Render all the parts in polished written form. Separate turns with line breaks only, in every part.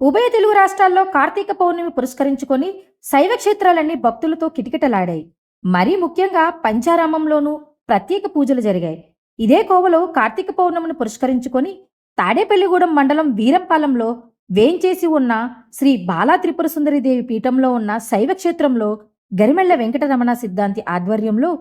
ఉభయ తెలుగు రాష్ట్రాల్లో కార్తీక పౌర్ణమి పురస్కరించుకొని శైవ క్షేత్రాలన్నీ భక్తులతో కిటకిటలాడాయి. మరీ ముఖ్యంగా పంచారామంలోనూ ప్రత్యేక పూజలు జరిగాయి. ఇదే కోవలో కార్తీక పౌర్ణమిని పురస్కరించుకొని తాడేపల్లిగూడెం మండలం వీరంపాలెంలో వేంచేసి ఉన్న శ్రీ బాలా త్రిపుర సుందరీదేవి పీఠంలో ఉన్న శైవ క్షేత్రంలో గరిమెళ్ల వెంకటరమణ సిద్ధాంతి ఆధ్వర్యంలో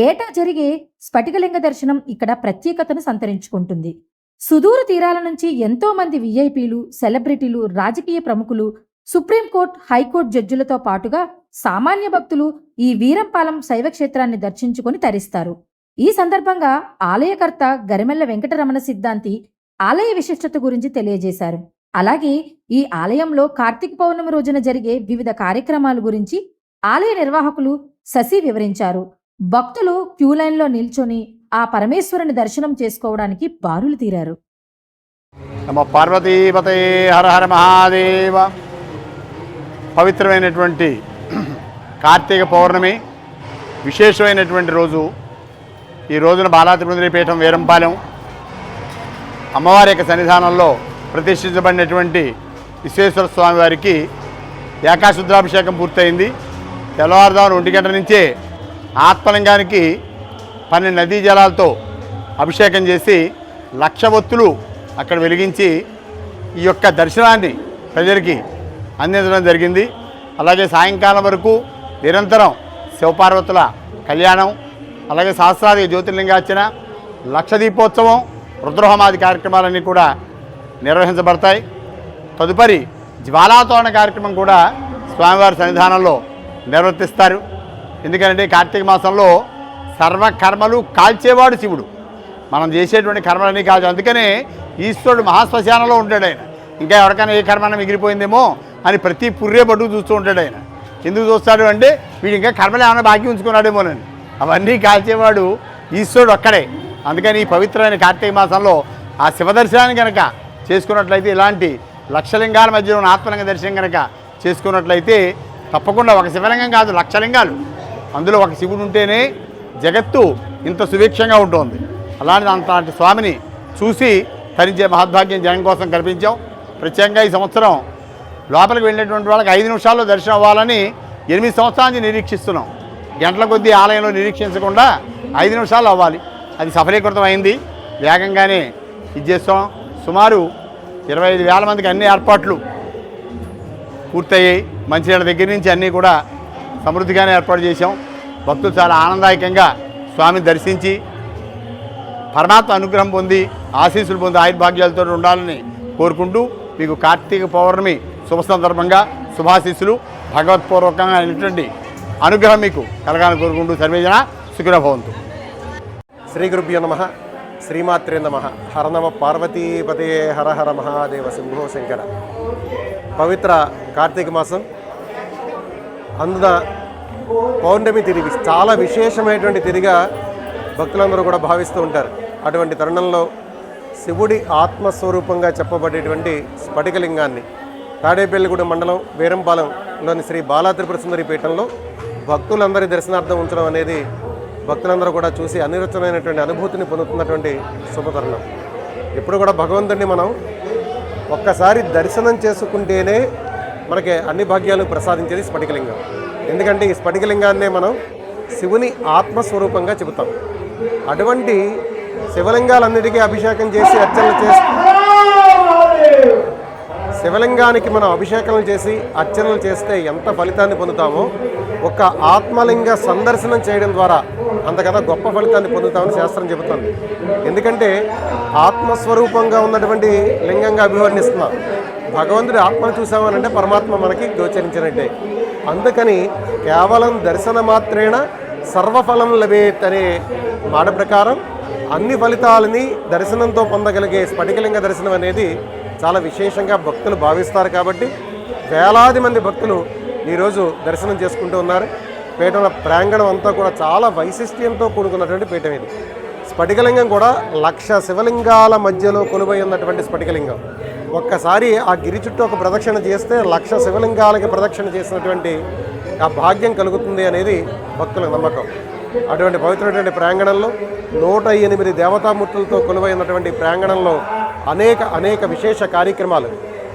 ఏటా జరిగే స్ఫటికలింగ దర్శనం ఇక్కడ ప్రత్యేకతను సంతరించుకుంటుంది. సుదూర తీరాల నుంచి ఎంతో మంది విఐపీలు, సెలబ్రిటీలు, రాజకీయ ప్రముఖులు, సుప్రీంకోర్టు, హైకోర్టు జడ్జిలతో పాటుగా సామాన్య భక్తులు ఈ వీరంపాలెం శైవ క్షేత్రాన్ని దర్శించుకొని తరిస్తారు. ఈ సందర్భంగా ఆలయకర్త గరిమెళ్ల వెంకటరమణ సిద్ధాంతి ఆలయ విశిష్టత గురించి తెలియజేశారు. అలాగే ఈ ఆలయంలో కార్తీక పౌర్ణమి రోజున జరిగే వివిధ కార్యక్రమాల గురించి ఆలయ నిర్వాహకులు శశి వివరించారు. భక్తులు క్యూలైన్లో నిల్చొని ఆ పరమేశ్వరుని దర్శనం చేసుకోవడానికి బారులు తీరారు.
నమో పార్వతీపతే హర హర మహాదేవ. పవిత్రమైనటువంటి కార్తీక పౌర్ణమి విశేషమైనటువంటి రోజు. ఈ రోజున బాలా త్రిపుర పీఠం వీరంపాలెం అమ్మవారి యొక్క సన్నిధానంలో ప్రతిష్ఠించబడినటువంటి విశ్వేశ్వర స్వామి వారికి ఏకాశుద్రాభిషేకం పూర్తయింది. తెల్లవారుజామున 1 గంటల నుంచే ఆత్మలింగానికి 12 నదీ జలాలతో అభిషేకం చేసి 1,00,000 ఒత్తులు అక్కడ వెలిగించి ఈ యొక్క దర్శనాన్ని ప్రజలకి అందించడం జరిగింది. అలాగే సాయంకాలం వరకు నిరంతరం శివపార్వతుల కళ్యాణం, అలాగే సహస్రాది జ్యోతిర్లింగార్చన, 1,00,000 దీపోత్సవం, రుద్రహోమాది కార్యక్రమాలన్నీ కూడా నిర్వహించబడతాయి. తదుపరి జ్వాలాతోరణ కార్యక్రమం కూడా స్వామివారి సన్నిధానంలో నిర్వర్తిస్తారు. ఎందుకంటే కార్తీక మాసంలో సర్వకర్మలు కాల్చేవాడు శివుడు. మనం చేసేటువంటి కర్మలన్నీ కాల్చే, అందుకనే ఈశ్వరుడు మహాశ్మశానంలో ఉంటాడు. ఆయన ఇంకా ఎవరికైనా ఏ కర్మ మిగిలిపోయిందేమో అని ప్రతి పుర్రే పట్టుకు చూస్తూ ఉంటాడు. ఆయన ఎందుకు చూస్తాడు అంటే వీడు ఇంకా కర్మలు ఏమైనా బాకీ ఉంచుకున్నాడేమోనని. అవన్నీ కాల్చేవాడు ఈశ్వరుడు ఒక్కడే. అందుకని ఈ పవిత్రమైన కార్తీక మాసంలో ఆ శివదర్శనాన్ని కనుక చేసుకున్నట్లయితే, ఇలాంటి 1,00,000 లింగాల మధ్యలో ఉన్న ఆత్మలింగ దర్శనం కనుక చేసుకున్నట్లయితే తప్పకుండా ఒక శివలింగం కాదు 1,00,000 లింగాలు, అందులో ఒక శివుడు ఉంటేనే జగత్తు ఇంత సుభిక్షంగా ఉంటుంది. అలాంటి స్వామిని చూసి తరించే మహద్భాగ్యం జనం కోసం కల్పించాం. ప్రత్యేకంగా ఈ సంవత్సరం లోపలికి వెళ్ళినటువంటి వాళ్ళకి 5 నిమిషాల్లో దర్శనం అవ్వాలని 8 సంవత్సరాల నుంచి నిరీక్షిస్తున్నాం. గంటల కొద్దీ ఆలయంలో నిరీక్షించకుండా 5 నిమిషాలు అవ్వాలి. అది సఫలీకృతం అయింది. వేగంగానే ఇది చేస్తాం. సుమారు 25,000 మందికి అన్ని ఏర్పాట్లు పూర్తయ్యాయి. మంచినీళ్ళ దగ్గర నుంచి అన్నీ కూడా సమృద్ధిగానే ఏర్పాటు చేశాం. భక్తులు చాలా ఆనందదాయకంగా స్వామిని దర్శించి పరమాత్మ అనుగ్రహం పొంది ఆశీస్సులు పొంది ఆయుర్భాగ్యాలతో ఉండాలని కోరుకుంటూ మీకు కార్తీక పౌర్ణమి శుభ సందర్భంగా శుభాశీస్సులు, భగవత్పూర్వకంగా అయినటువంటి అనుగ్రహం మీకు కలగాలని కోరుకుంటూ సర్వేజన సుఖినో భవంతు.
శ్రీ గురుభ్యో నమః. శ్రీమాత్రే నమః. హర నమ పార్వతీపతే హర హర మహాదేవ శంభో శంకర. పవిత్ర కార్తీక మాసం, అందున పౌర్ణమి తిథి చాలా విశేషమైనటువంటి తిథిగా భక్తులందరూ కూడా భావిస్తూ ఉంటారు. అటువంటి తరుణంలో శివుడి ఆత్మస్వరూపంగా చెప్పబడేటువంటి స్ఫటికలింగాన్ని తాడేపల్లిగూడెం మండలం వీరంపాలెంలోని శ్రీ బాలా త్రిపుర సుందరి పీఠంలో భక్తులందరి దర్శనార్థం ఉంచడం అనేది భక్తులందరూ కూడా చూసి అనిరుచమైనటువంటి అనుభూతిని పొందుతున్నటువంటి శుభతరుణం. ఎప్పుడు కూడా భగవంతుడిని మనం ఒక్కసారి దర్శనం చేసుకుంటేనే మనకి అన్ని భాగ్యాలు ప్రసాదించేది స్ఫటికలింగం. ఎందుకంటే ఈ స్ఫటికలింగాన్నే మనం శివుని ఆత్మస్వరూపంగా చెబుతాం. అటువంటి శివలింగాలన్నిటికీ అభిషేకం చేసి అర్చనలు చేసి శివలింగానికి మనం అభిషేకాలు చేసి అర్చనలు చేస్తే ఎంత ఫలితాన్ని పొందుతామో ఒక ఆత్మలింగ సందర్శనం చేయడం ద్వారా అంతకన్నా గొప్ప ఫలితాన్ని పొందుతామని శాస్త్రం చెబుతుంది. ఎందుకంటే ఆత్మస్వరూపంగా ఉన్నటువంటి లింగంగా అభివర్ణిస్తున్నాం. భగవంతుడి ఆత్మను చూసామనంటే పరమాత్మ మనకి గోచరించినట్టే. అందుకని కేవలం దర్శన మాత్రేణ సర్వఫలం లభేత్ అనే మాట ప్రకారం అన్ని ఫలితాలని దర్శనంతో పొందగలిగే స్ఫటికలింగ దర్శనం అనేది చాలా విశేషంగా భక్తులు భావిస్తారు. కాబట్టి వేలాది మంది భక్తులు ఈరోజు దర్శనం చేసుకుంటూ ఉన్నారు. పీఠం ప్రాంగణం అంతా కూడా చాలా వైశిష్ట్యంతో కూడుకున్నటువంటి పీఠం ఇది. స్ఫటికలింగం కూడా 1,00,000 శివలింగాల మధ్యలో కొలువై ఉన్నటువంటి స్ఫటికలింగం. ఒక్కసారి ఆ గిరి చుట్టూ ఒక ప్రదక్షిణ చేస్తే 1,00,000 శివలింగాలకి ప్రదక్షిణ చేసినటువంటి ఆ భాగ్యం కలుగుతుంది అనేది భక్తుల నమ్మకం. అటువంటి పవిత్రమైనటువంటి ప్రాంగణంలో 108 దేవతామూర్తులతో కొలువై ఉన్నటువంటి ప్రాంగణంలో అనేక విశేష కార్యక్రమాలు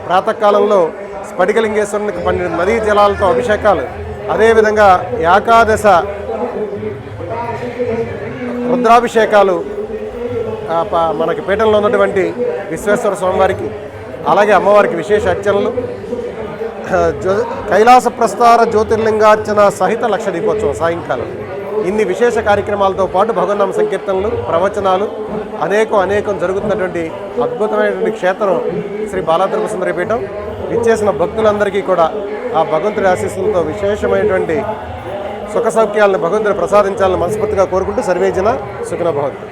ప్రాతకాలంలో స్ఫటికలింగేశ్వరునికి 12 నదీ జలాలతో అభిషేకాలు, అదేవిధంగా ఏకాదశ రుద్రాభిషేకాలు మనకి పీఠంలో ఉన్నటువంటి విశ్వేశ్వర స్వామివారికి, అలాగే అమ్మవారికి విశేష అర్చనలు, కైలాస ప్రస్తార జ్యోతిర్లింగార్చన సహిత లక్ష దీపోత్సవం సాయంకాలం. ఇన్ని విశేష కార్యక్రమాలతో పాటు భగవన్నామ సంకీర్తనలు, ప్రవచనాలు అనేకం జరుగుతున్నటువంటి అద్భుతమైనటువంటి క్షేత్రం శ్రీ బాలాత్రిపుర సుందరి పీఠం. ఇచ్చేసిన భక్తులందరికీ కూడా ఆ భగవంతుడి ఆశీస్సులతో విశేషమైనటువంటి సుఖ సౌఖ్యాలను భగవంతుడు ప్రసాదించాలని మనస్ఫూర్తిగా కోరుకుంటూ సర్వేజన సుఖినో భవంతు.